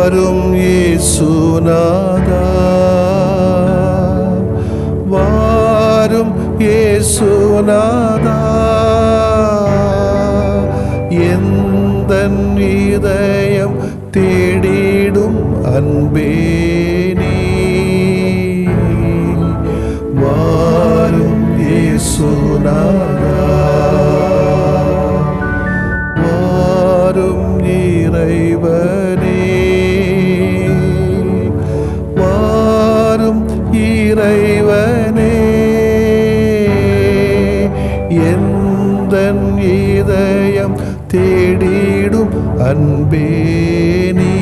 வாரும் இயேசுநாதா, வாரும் இயேசுநாதா, எந்தன் இதயம் தேடிடும் அன்பே நீ. வாரும் இயேசுநாதா, வாரும் இறைவனே, வாரும் இறைவனே, எந்தன் இதயம் தேடிடும் அன்பே நீ.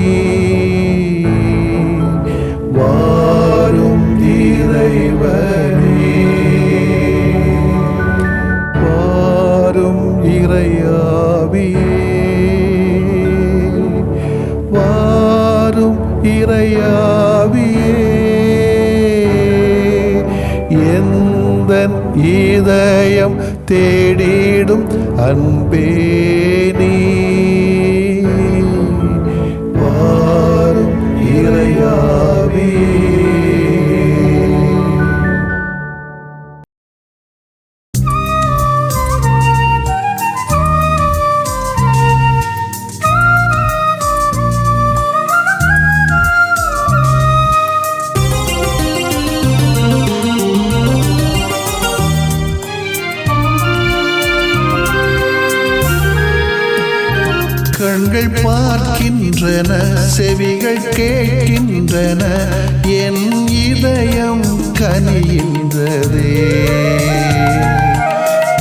வாரும் இறைவனே, வாரும் இறையாவியே, வாரும் இறையாவியே, எந்தன் இதயம் தேடிடும் அன்பே நீ. வாரும் இறையாவியே. கண்கள் பார்க்கின்றன, செவிகள் கேட்கின்றன, என் இதயம் கனிகின்றதே.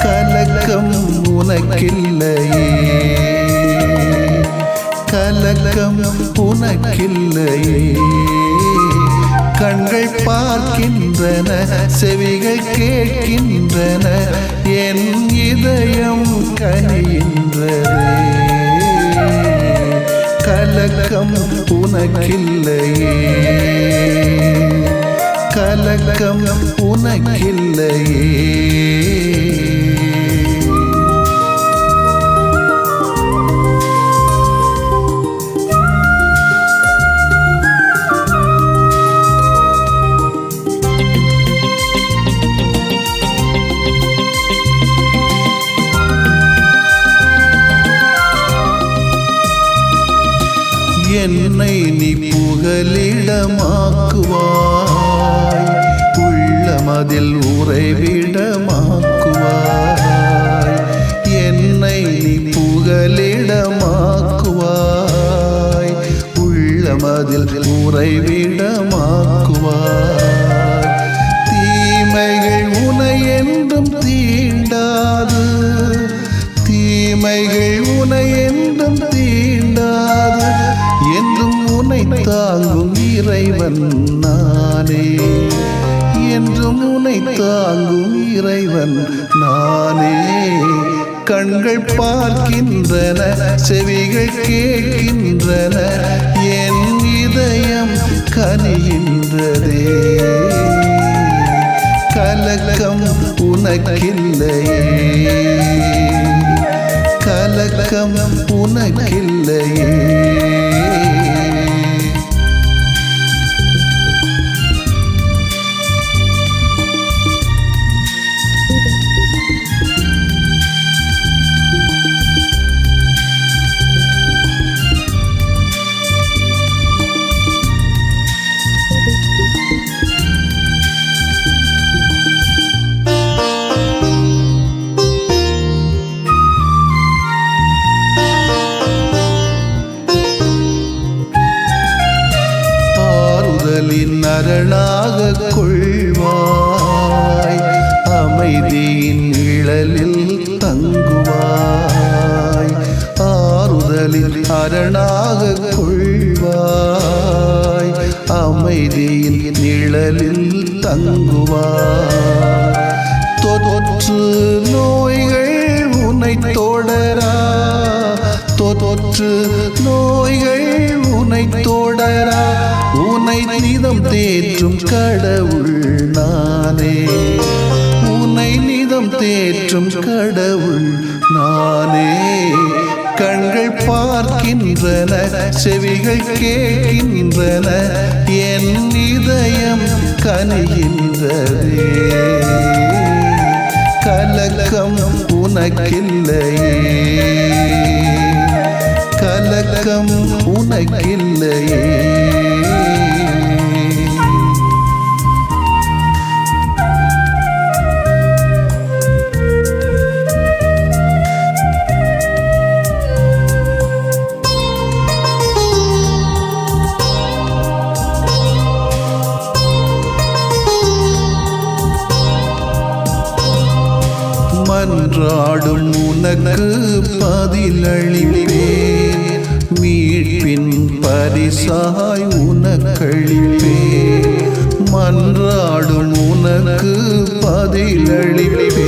கலக்கம் உனக்கில்லையே, கலக்கம் உனக்கில்லையே. கண்கள் பார்க்கின்றன, செவிகள் கேட்கின்றன, என் இதயம் கனிகின்றதே. கலக்கம் உனக்கில்லையே, கலக்கம் உனக்கில்லையே. என்னை நீ புகலிடமாக்குவாய், உள்ளமதில் உறைவிடமாக்குவாய். என்னை நீ புகலிடமாக்குவாய், உள்ளமதில் உறைவிடமாக்குவாய். தீமைகள் உனை என்றும் தீண்டாது, தீமைகள் உனை என்றும் தீண்டாது, என்றும் உன்னை தாங்கும் இறைவன் நானே, என்றும் உன்னை தாங்கும் இறைவன் நானே. கண்கள் பார்க்கின்றன, செவிகள் கேட்கின்றன, என் இதயம் கனிகின்றதே. கலக்கம் உனக்கில்லையே, கலக்கம் உனக்கில்லையே. அரணாக கொள்வாய், அமைதியின் நிழலில் தங்குவாய். ஆறுதலில் அரணாக கொள்வாய், அமைதியின் நிழலில் தங்குவாய். தொற்று நோய்கள் உன்னை தொடரா, தொற்று நோய்கள் உன்னை தொடரா. உன்னை நிதம் தேற்றும் கடவுள் நானே, உன்னை நிதம் தேற்றும் கடவுள் நானே. கண்கள் பார்க்கின்றன, செவிகள் கேட்கின்றன, என் இதயம் கனிகின்றதே. கலக்கம் உனக்கில்லையே, கலக்கம் உனக்கில்லையே. மன்றாடும் உனக்கு பதிலளிப்பேன், மீட்பின் பரிசாய் உனக்களிப்பேன். மன்றாடும் உனக்கு பதிலளிப்பேன்,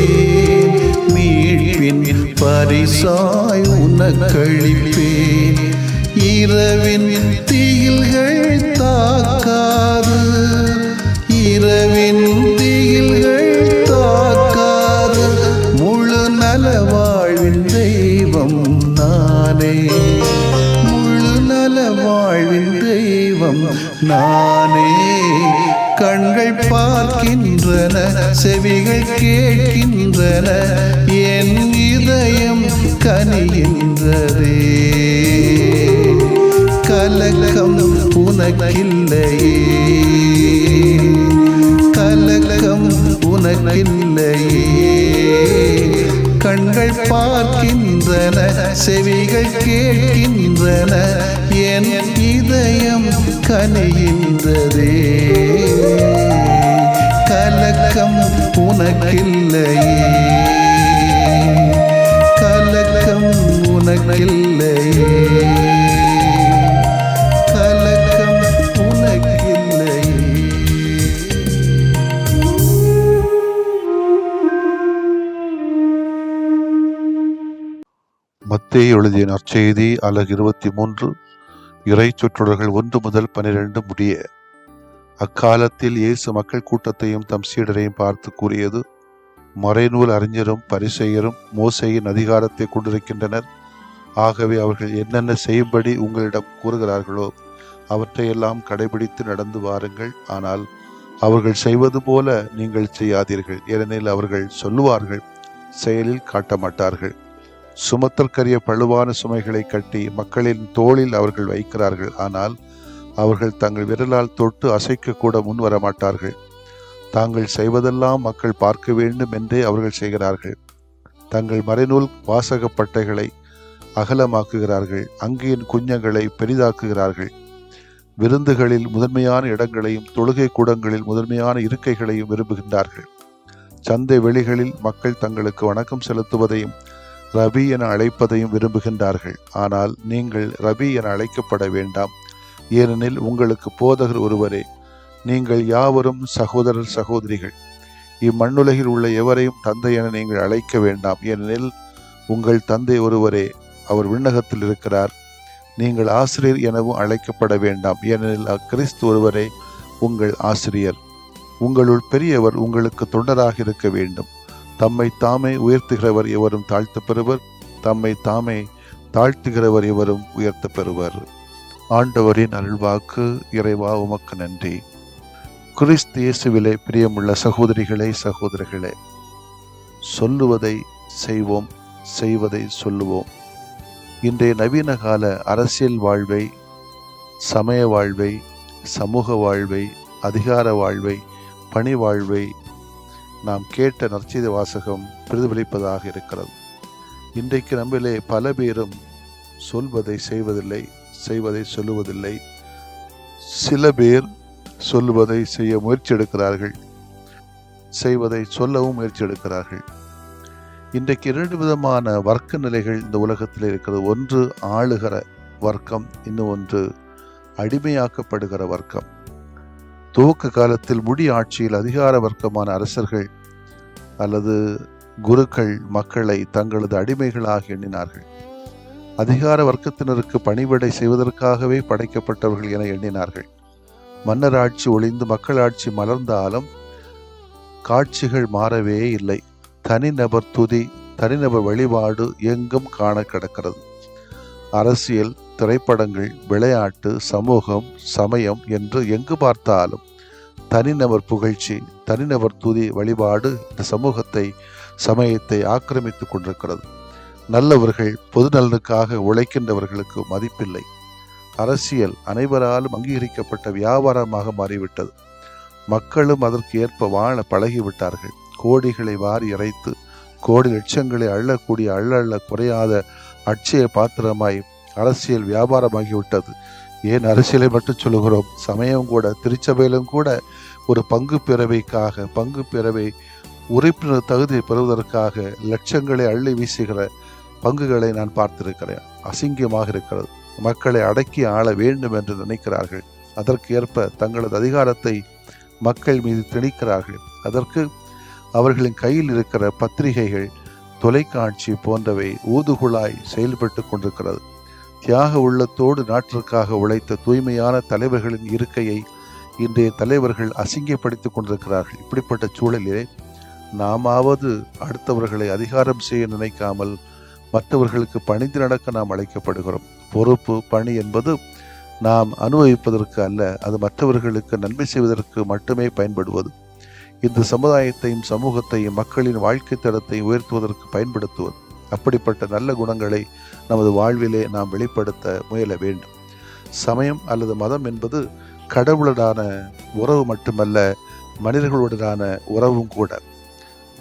மீட்பின் பரிசாய் உனக்களிப்பேன். இரவின் தீயில்கள் தாக்காது, இரவின் தீயில்கள் தாக்காது, முழு நல வாழ்வின் தெய்வம் நானே, முழு நல வாழ்வின் தெய்வம் நானே. கண்கள் பார்க்கின்றன, செவிகள் கேட்கின்றன, என் இதயம் கனிகின்றதே. கலக்கம் உனக்கில்லையே, கலக்கம் உனக்கில்லையே. கண்கள் பார்க்கின்றன, செவிகள் கேட்கின்றன, என் இதயம் கனிகின்றதே. கலக்கம் உனக்கில்லையே, கலக்கம் உனக்கில்லையே, கலக்கம் உனக்கில்லையே. மத்தேயு எழுதிய நற்செய்தி அலகு 23 இறை சொற்றொடர்கள் 1 முதல் 12 முடிய. அக்காலத்தில் இயேசு மக்கள் கூட்டத்தையும் தம் சீடரையும் பார்த்து கூறியது, மறைநூல் அறிஞரும் பரிசேயரும் மோசேயின் அதிகாரத்தை கொண்டிருக்கின்றனர். ஆகவே அவர்கள் என்னென்ன செய்யும்படி உங்களிடம் கூறுகிறார்களோ அவற்றையெல்லாம் கடைபிடித்து நடந்து வாருங்கள். ஆனால் அவர்கள் செய்வது போல நீங்கள் செய்யாதீர்கள். ஏனெனில் அவர்கள் சொல்லுவார்கள், செயலில் காட்ட மாட்டார்கள். சுமத்தற்கரிய பழுவான சுமைகளை கட்டி மக்களின் தோளில் அவர்கள் வைக்கிறார்கள். ஆனால் அவர்கள் தங்கள் விரலால் தொட்டு அசைக்க கூட முன் வர மாட்டார்கள். தாங்கள் செய்வதெல்லாம் மக்கள் பார்க்க வேண்டும் என்றே அவர்கள் செய்கிறார்கள். தங்கள் மறைநூல் வாசகப்பட்டைகளை அகலமாக்குகிறார்கள், அங்கியின் குஞ்சங்களை பெரிதாக்குகிறார்கள். விருந்துகளில் முதன்மையான இடங்களையும் தொழுகை கூடங்களில் முதன்மையான இருக்கைகளையும் விரும்புகின்றார்கள். சந்தை வெளிகளில் மக்கள் தங்களுக்கு வணக்கம் செலுத்துவதையும் ரபி என அழைப்பதையும் விரும்புகின்றார்கள். ஆனால் நீங்கள் ரபி என அழைக்கப்பட வேண்டாம், ஏனெனில் உங்களுக்கு போதகர் ஒருவரே. நீங்கள் யாவரும் சகோதரர் சகோதரிகள். இம்மண்ணுலகில் உள்ள எவரையும் தந்தை என நீங்கள் அழைக்க வேண்டாம், ஏனெனில் உங்கள் தந்தை ஒருவரே, அவர் விண்ணகத்தில் இருக்கிறார். நீங்கள் ஆசிரியர் எனவும் அழைக்கப்பட வேண்டாம், ஏனெனில் கிறிஸ்து ஒருவரே உங்கள் ஆசிரியர். உங்களுள் பெரியவர் உங்களுக்கு தொண்டராக இருக்க வேண்டும். தம்மை தாமே உயர்த்துகிறவர் எவரும் தாழ்த்த பெறுவர், தம்மை தாமே தாழ்த்துகிறவர் எவரும் உயர்த்த பெறுவர். ஆண்டவரின் அருள்வாக்கு. இறைவா உமக்கு நன்றி. கிறிஸ்து இயேசுவிலே பிரியமுள்ள சகோதரிகளே சகோதரர்களே, சொல்லுவதை செய்வோம், செய்வதை சொல்லுவோம். இன்றைய நவீன கால அரசியல் வாழ்வை, சமய வாழ்வை, சமூக வாழ்வை, அதிகார வாழ்வை, பணி வாழ்வை நாம் கேட்ட நற்செய்தி வாசகம் பிரதிபலிப்பதாக இருக்கிறது. இன்றைக்கு நம்மிலே பல பேரும் சொல்வதை செய்வதில்லை, செய்வதை சொல்லுவதில்லை. சில பேர் சொல்லுவதை செய்ய முயற்சி எடுக்கிறார்கள், செய்வதை சொல்லவும் முயற்சி எடுக்கிறார்கள். இன்றைக்கு 2 விதமான வர்க்க நிலைகள் இந்த உலகத்தில் இருக்கிறது. ஒன்று ஆளுகிற வர்க்கம், இன்னும் ஒன்று அடிமையாக்கப்படுகிற வர்க்கம். துவக்க காலத்தில் முடி ஆட்சியில் அதிகார வர்க்கமான அரசர்கள் அல்லது குருக்கள் மக்களை தங்களது அடிமைகளாக எண்ணினார்கள். அதிகார வர்க்கத்தினருக்கு பணிவிடை செய்வதற்காகவே படைக்கப்பட்டவர்கள் என எண்ணினார்கள். மன்னர் ஆட்சி ஒளிந்து மக்களாட்சி மலர்ந்தாலும் காட்சிகள் மாறவே இல்லை. தனிநபர் துதி, தனிநபர் வழிபாடு எங்கும் காண கிடக்கிறது. அரசியல், திரைப்படங்கள், விளையாட்டு, சமூகம், சமயம் என்று எங்கு பார்த்தாலும் தனிநபர் புகழ்ச்சி, தனிநபர் துதி, வழிபாடு இந்த சமூகத்தை, சமயத்தை ஆக்கிரமித்துக் கொண்டிருக்கிறது. நல்லவர்கள், பொது நலனுக்காக உழைக்கின்றவர்களுக்கு மதிப்பில்லை. அரசியல் அனைவராலும் அங்கீகரிக்கப்பட்ட வியாபாரமாக மாறிவிட்டது. மக்களும் அதற்கு ஏற்ப வாழ பழகிவிட்டார்கள். கோடிகளை வாரி இறைத்து கோடி லட்சங்களை அள்ளக்கூடிய அள்ள குறையாத அட்சய பாத்திரமாய் அரசியல் வியாபாரமாகிவிட்டது. ஏன் அரசியலை மட்டும் சொல்லுகிறோம், சமயம் கூட, திருச்சபையிலும் கூட ஒரு பங்கு பேரவை உறுப்பினர் தகுதி பெறுவதற்காக லட்சங்களை அள்ளி வீசுகிற பங்குகளை நான் பார்த்திருக்கிறேன். அசிங்கமாக இருக்கிறது. மக்களை அடக்கி ஆள வேண்டும் என்று நினைக்கிறார்கள். அதற்கு ஏற்ப தங்களது அதிகாரத்தை மக்கள் மீது திணிக்கிறார்கள். அதற்கு அவர்களின் கையில் இருக்கிற பத்திரிகைகள், தொலைக்காட்சி போன்றவை ஊதுகுழாய் செயல்பட்டு கொண்டிருக்கிறது. தியாக உள்ளத்தோடு நாட்டிற்காக உழைத்த தூய்மையான தலைவர்களின் இருக்கையை இன்றைய தலைவர்கள் அசிங்கப்படுத்திக் கொண்டிருக்கிறார்கள். இப்படிப்பட்ட சூழலிலே நாமாவது அடுத்தவர்களை அதிகாரம் செய்ய நினைக்காமல் மற்றவர்களுக்கு பணிந்து நடக்க நாம் அழைக்கப்படுகிறோம். பொறுப்பு, பணி என்பது நாம் அனுபவிப்பதற்கு அல்ல, அது மற்றவர்களுக்கு நன்மை செய்வதற்கு மட்டுமே பயன்படுவது. இந்த சமுதாயத்தையும் சமூகத்தையும் மக்களின் வாழ்க்கை தரத்தை உயர்த்துவதற்கு பயன்படுத்துவது. அப்படிப்பட்ட நல்ல குணங்களை நமது வாழ்விலே நாம் வெளிப்படுத்த முயல வேண்டும். சமயம் அல்லது மதம் என்பது கடவுளுடான உறவு மட்டுமல்ல, மனிதர்களுடனான உறவும் கூட.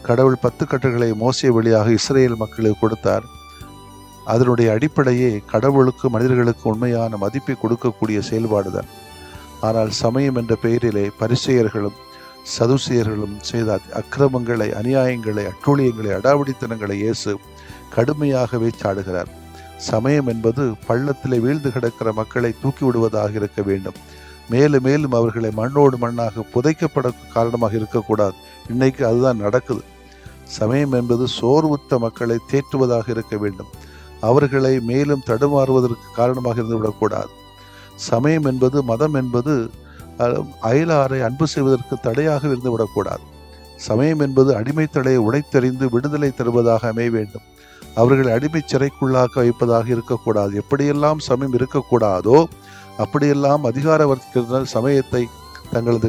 கடவுள் 10 கட்டளைகளை மோசே வழியாக இஸ்ரேல் மக்களுக்கு கொடுத்தார். அதனுடைய அடிப்படையே கடவுளுக்கு மனிதர்களுக்கு உண்மையான மதிப்பை கொடுக்கக்கூடிய செயல்பாடுதான். ஆனால் சமயம் என்ற பெயரிலே பரிசேயர்களும் சதுசேயர்களும் செய்த அக்கிரமங்களை, அநியாயங்களை, அட்டூழியங்களை, அடாவடித்தனங்களை இயேசு கடுமையாகவே சாடுகிறார். சமயம் என்பது பள்ளத்திலே வீழ்ந்து கிடக்கிற மக்களை தூக்கி விடுவதாக இருக்க வேண்டும். மேலும் மேலும் அவர்களை மண்ணோடு மண்ணாக புதைக்கப்பட காரணமாக இருக்கக்கூடாது. இன்னைக்கு அதுதான் நடக்குது. சமயம் என்பது சோர்வுத்த மக்களை தேற்றுவதாக இருக்க வேண்டும். அவர்களை மேலும் தடுமாறுவதற்கு காரணமாக இருந்துவிடக்கூடாது. சமயம் என்பது, மதம் என்பது அயலாரை அன்பு செய்வதற்கு தடையாக இருந்துவிடக்கூடாது. சமயம் என்பது அடிமை தடையை உடைத்தெறிந்து விடுதலை தருவதாக அமைய வேண்டும். அவர்களை அடிமை சிறைக்குள்ளாக்க வைப்பதாக இருக்கக்கூடாது. எப்படியெல்லாம் சமயம் இருக்கக்கூடாதோ அப்படியெல்லாம் அதிகார வர்க்கத்தினர் சமயத்தை தங்களது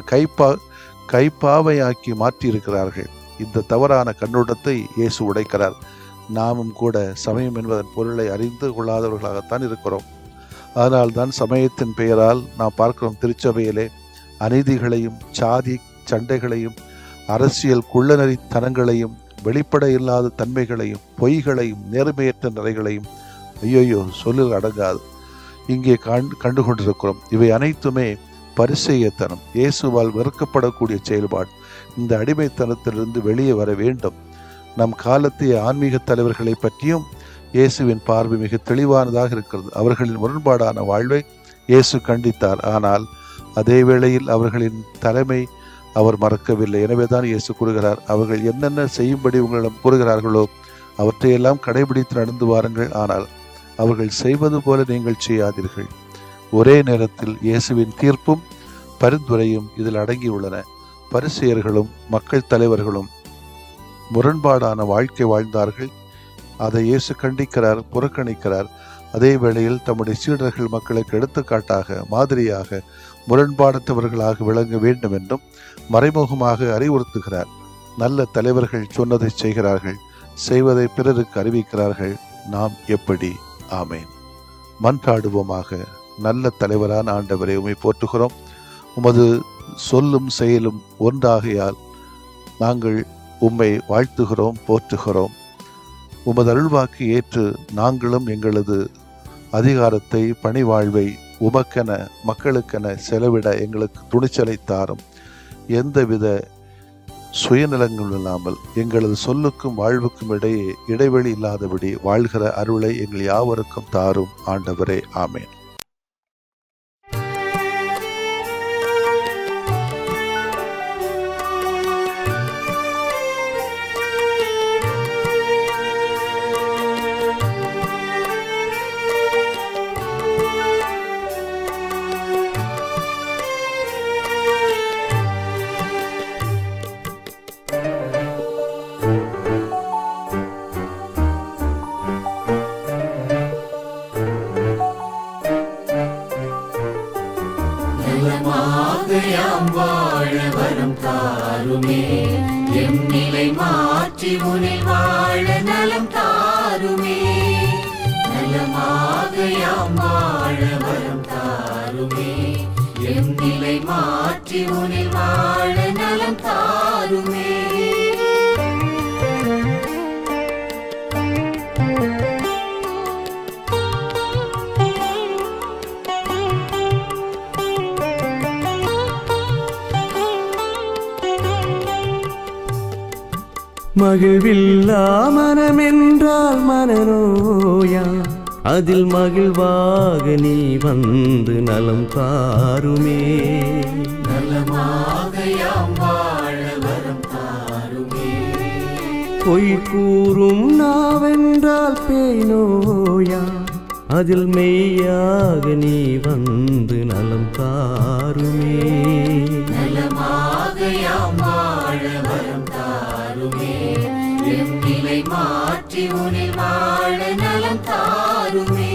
கைப்பாவையாக்கி மாற்றி இருக்கிறார்கள். இந்த தவறான கண்ணோட்டத்தை இயேசு உடைக்கிறார். நாமும் கூட சமயம் என்பதன் பொருளை அறிந்து கொள்ளாதவர்களாகத்தான் இருக்கிறோம். அதனால்தான் சமயத்தின் பெயரால் நாம் பார்க்கிறோம் திருச்சபையிலே அநீதிகளையும், சாதி சண்டைகளையும், அரசியல் குள்ளநரித்தனங்களையும், வெளிப்பட இல்லாத தன்மைகளையும், பொய்களையும், நேர்மையற்ற நிறைகளையும் ஐயோயோ சொல்லில் அடங்காது இங்கே கண்டு கொண்டிருக்கிறோம். இவை அனைத்துமே பரிசேயத்தனம், இயேசுவால் வெறுக்கப்படக்கூடிய செயல்பாடு. இந்த அடிமைத்தனத்திலிருந்து வெளியே வர வேண்டும். நம் காலத்திய ஆன்மீக தலைவர்களை பற்றியும் இயேசுவின் பார்வை மிக தெளிவானதாக இருக்கிறது. அவர்களின் முரண்பாடான வாழ்வை இயேசு கண்டித்தார். ஆனால் அதே வேளையில் அவர்களின் தலைமை அவர் மறக்கவில்லை. எனவேதான் இயேசு கூறுகிறார், அவர்கள் என்னென்ன செய்யும்படி உங்களிடம் கூறுகிறார்களோ அவற்றையெல்லாம் கடைபிடித்து நடந்து வாருங்கள், ஆனால் அவர்கள் செய்வது போல நீங்கள் செய்யாதீர்கள். ஒரே நேரத்தில் இயேசுவின் தீர்ப்பும் பரிந்துரையும் இதில் அடங்கியுள்ளன. பரிசேயர்களும் மக்கள் தலைவர்களும் முரண்பாடான வாழ்க்கை வாழ்ந்தார்கள். அதை இயேசு கண்டிக்கிறார், புறக்கணிக்கிறார். அதே வேளையில் தம்முடைய சீடர்கள் மக்களுக்கு எடுத்துக்காட்டாக, மாதிரியாக, முரண்பாடற்றவர்களாக விளங்க வேண்டும் என்றும் மறைமுகமாக அறிவுறுத்துகிறார். நல்ல தலைவர்கள் சொன்னதை செய்கிறார்கள், செய்வதை பிறருக்கு அறிவிக்கிறார்கள். நாம் எப்படி? ஆமேன். மன்றாடுவோமாக. நல்ல தலைவரான ஆண்டவரை உம்மை போற்றுகிறோம். உமது சொல்லும் செயலும் ஒன்றாகையால் நாங்கள் உம்மை வாழ்த்துகிறோம், போற்றுகிறோம். உமது அருள்வாக்கு ஏற்று நாங்களும் எங்களது அதிகாரத்தை, பணிவாழ்வை உமக்கென, மக்களுக்கென செலவிட எங்களுக்கு துணிச்சலை தாரும். எந்தவித சுயநலங்கள் இல்லாமல் எங்களது சொல்லுக்கும் வாழ்வுக்கும் இடையே இடைவெளி இல்லாதபடி வாழ்கிற அருளை எங்கள் யாவருக்கும் தாரும் ஆண்டவரே. ஆமேன். நலமாகையாம் வாழ வரம் தாருமே எம் நிலை மாற்றி உனில் வாழ நலம் தாருமே நலமாகையாம் வாழ வரம் தாருமே எம் நிலை மாற்றி உனில் வாழ நலம் தாருமே மகிழ்வில்லா மனமென்றால் மனநோயா அதில் மகிழ்வாக நீ வந்து நலம் தாருமே நலமாகையாம் வாழ வரம் தாருமே பொய் கூறும் நாவென்றால் பேய் நோயா அதில் மெய்யாக நீ வந்து நலம் தாருமே நலமாகையாம் வாழ வரம் தாருமே எம் நிலை மாற்றி உனில் வாழ நலம் தாருமே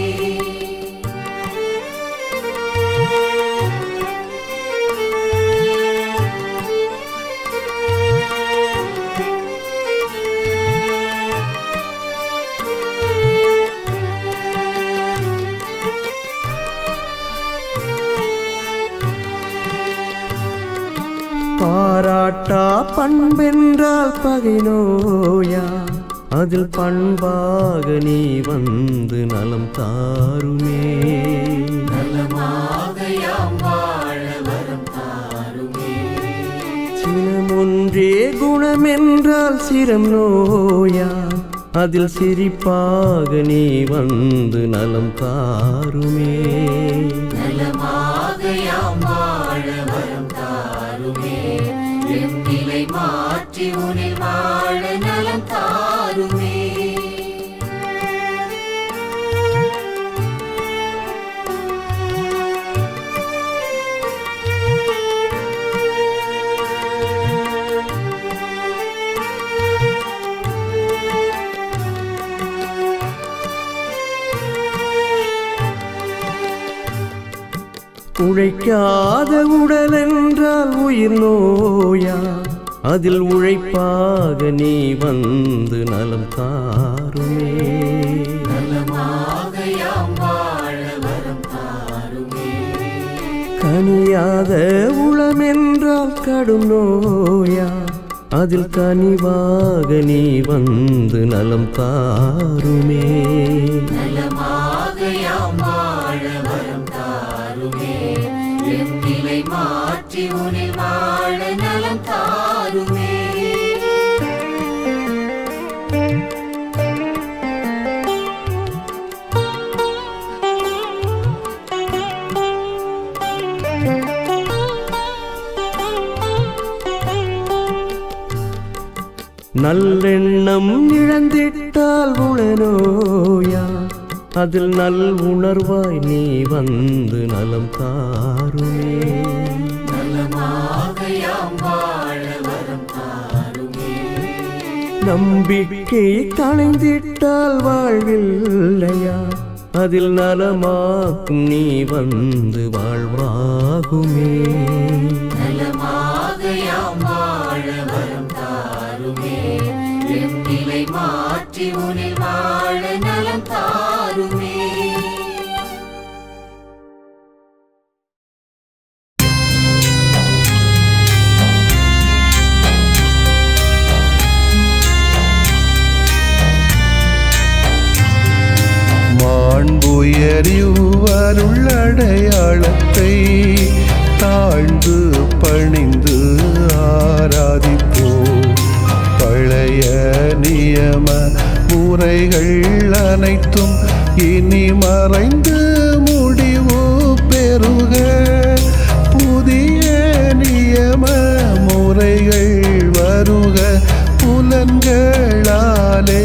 பாராட்டா பண்பென்றால் பகை நோயா அதில் பண்பாக நீ வந்து நலம் தாருமே நலமாகையாம் வாழ வரம் தாருமே சினமொன்றே குணமென்றால் சிரம் நோயா அதில் சிரிப்பாக நீ வந்து நலம் தாருமே நலமாகையாம் வாழ வரம் தாருமே எம் நிலை மாற்றி உனில் வாழ நலம் தாருமே உழைக்காத உடல் என்றால் உயிர் நோயா அதில் உழைப்பாக நீ வந்து நலம் தாருமே நலமாகையாம் வாழ வரம் தாருமே கனியாத உளமென்றால் கடும் நோயா அதில் கனிவாக நீ வந்து நலம் தாருமே நலமாகையாம் வாழ வரம் தாருமே எம் நிலை மாற்றி உனில் வாழ நலம் தாருமே நல்லெண்ணம் இழந்திட்டால் உளநோயா அதில் நல் உணர்வாய் நீ வந்து நலம் தாருமே நலமாகையாம் வாழ வரம் தாருமே நம்பிக்கை களைந்திட்டால் வாழ்வில்லையா அதில் நலமாக்கும் நீ வந்து வாழ்வாகுமே நலமாகையாம் வாழ வரம் தாருமே எம் நிலை மாற்றி உனில் வாழ நலம் தாருமே மாண்புயரிவருள்ளடையாளத்தை தாழ்ந்து பணிந்து ஆராதிப்போம். பழைய நியம முறைகள் அனைத்தும் இனி மறைந்து முடிவு பெறுக. புதிய நியம முறைகள் வருக. புலன்களாலே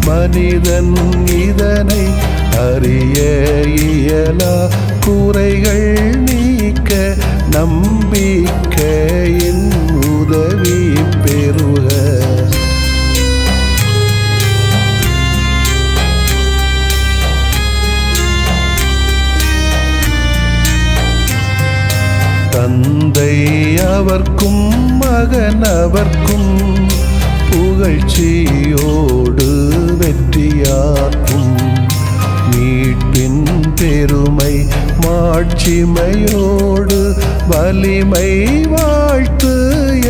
மனிதன் இதனை அறிய இயலா. குறைகள் நீக்க நம்பிக்கையின் உதவி பெறுக. தந்தை அவர்க்கும் மகன் அவர்க்கும் புகழ்ச்சியோடு வெற்றியாக்கும். மீட்பின் பெருமை மாட்சிமையோடு வலிமை வாழ்த்து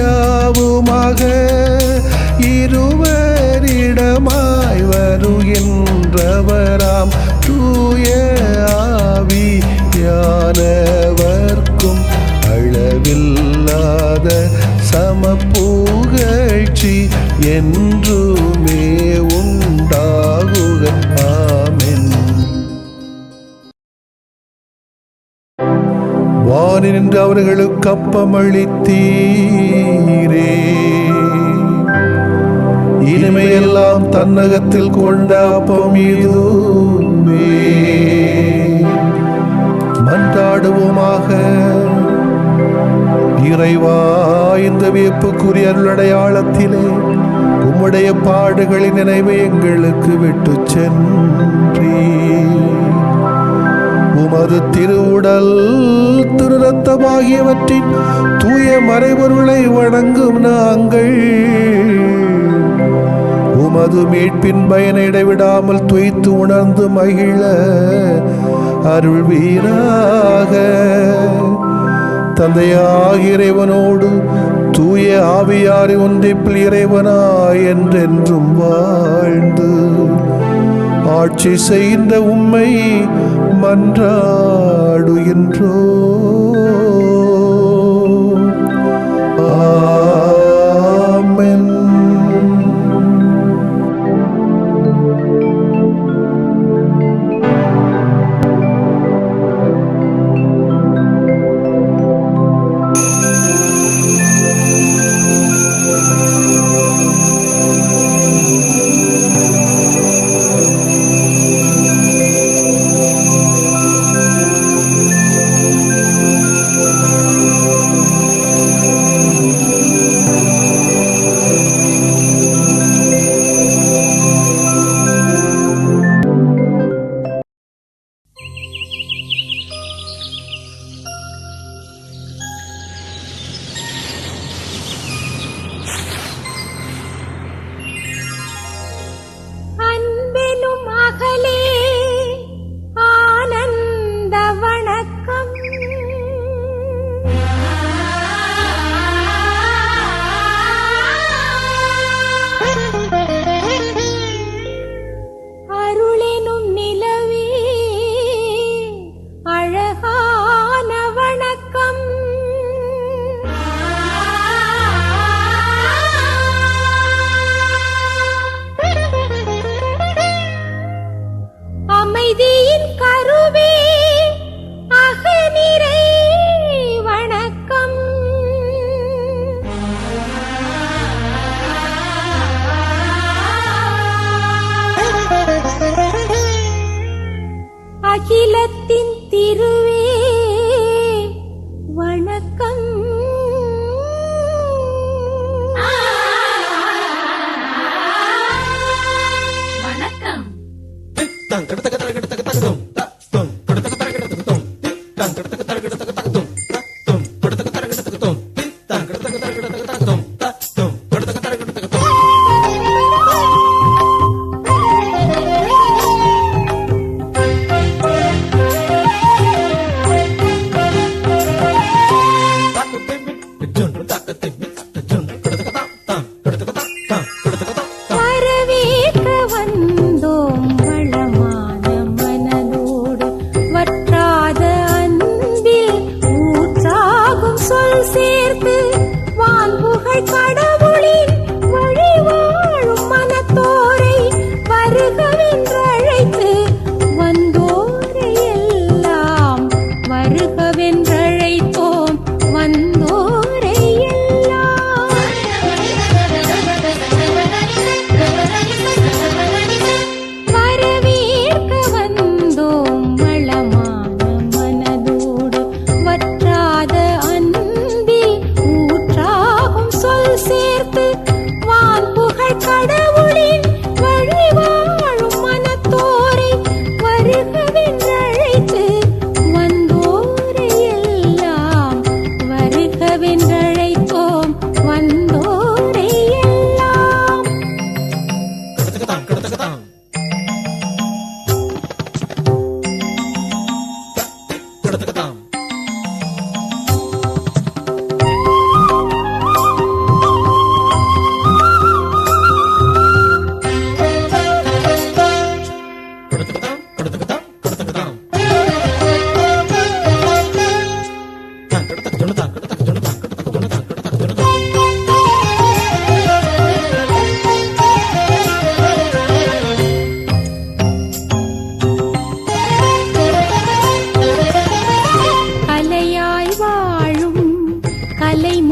யாவுமாக. இருவரிடமாய் வருகின்றவராம் தூய ஆவியானவர்க்கும் அளவில்லாத சமப்புகழ்ச்சி என்றுமே உண்டாகுக. ஆமென். வானின்று அவர்களுக்கு அப்பமளித்தீரே, இனிமையெல்லாம் தன்னகத்தில் கொண்ட அப்பம் இதுவே. மன்றாடுவோமாக. இறைவா, இந்த வியப்புக்குரிய அருளடையாளத்திலே உம்முடைய பாடுகளின் நினைவை எங்களுக்கு விட்டு சென்றீ. உமது திருவுடல் திரு ரத்தமாகியவற்றின் தூய மறைபொருளை வணங்கும் நாங்கள் உமது மீட்பின் பயனை இடைவிடாமல் துய்த்து உணர்ந்து மகிழ அருள்வீராக. தந்தையாகிய இறைவனோடு தூய ஆவியாரை ஒன்றிப்பில் இறைவனாய் என்றென்றும் வாழ்ந்து ஆட்சி செய்கின்ற உம்மை மன்றாடுகின்றோ. ஆமென்.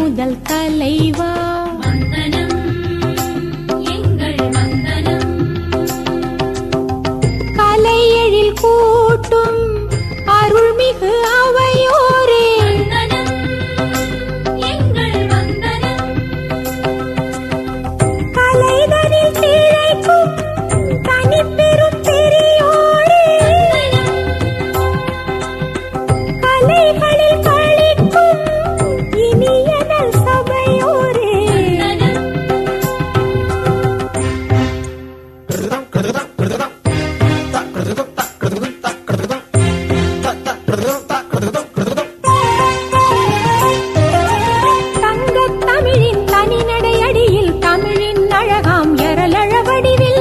முதல் தலைவா வந்தனம் எங்கள் வந்தனம் கலை எழில் கூட்டும் அருள்மிகு அவையோரே வந்தனம் எங்கள் வந்தனம் கலைதனில் திளைக்கும் தனிப்பெரும் பெரியோரே கலைகளில் களிக்கும் இனிய நல் சபையோரே தங்கத் தமிழின் தனிநடையடியில் தமிழின் அழகாம் எரலழ வடிவில்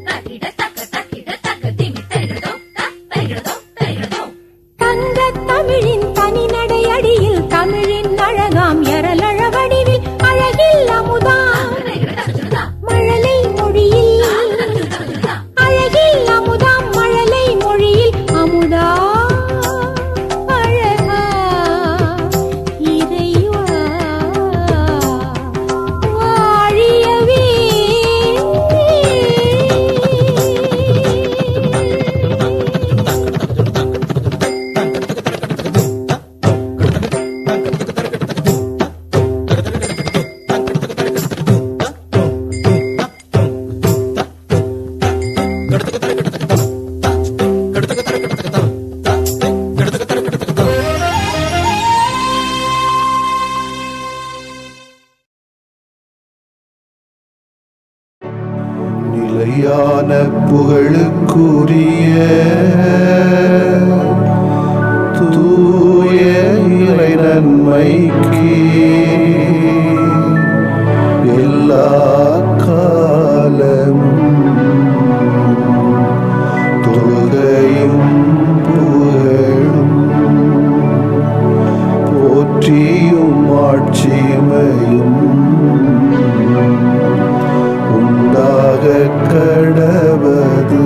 தக்கிட தக்க திமி தைகிறதோ தைகிறதோ தங்கத் தமிழின் தனிநடையடியில் தமிழின் அழகாம் எரலழ வடிவில் அழகில் அமுதாம் மழலை மொழியில் அழகில் அமுதாம் மழலை மொழியில் அமுதா அழகா இறைவா வாழியவே நிலையான புகழுக்குரிய தூய இறை நன்மைக்கு எல்லா காலமும் தொழுகையும் புகழும் போற்றியும் ஆட்சிமையும் உண்டாக கடவது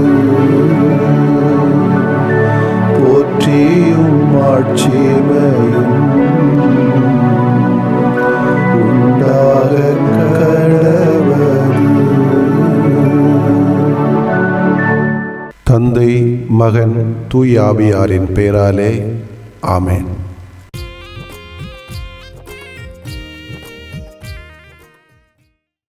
போற்றியும் ஆட்சிமையும் உண்டாக கடவது. தந்தை மகன் தூய ஆவியாரின் பெயராலே ஆமென்.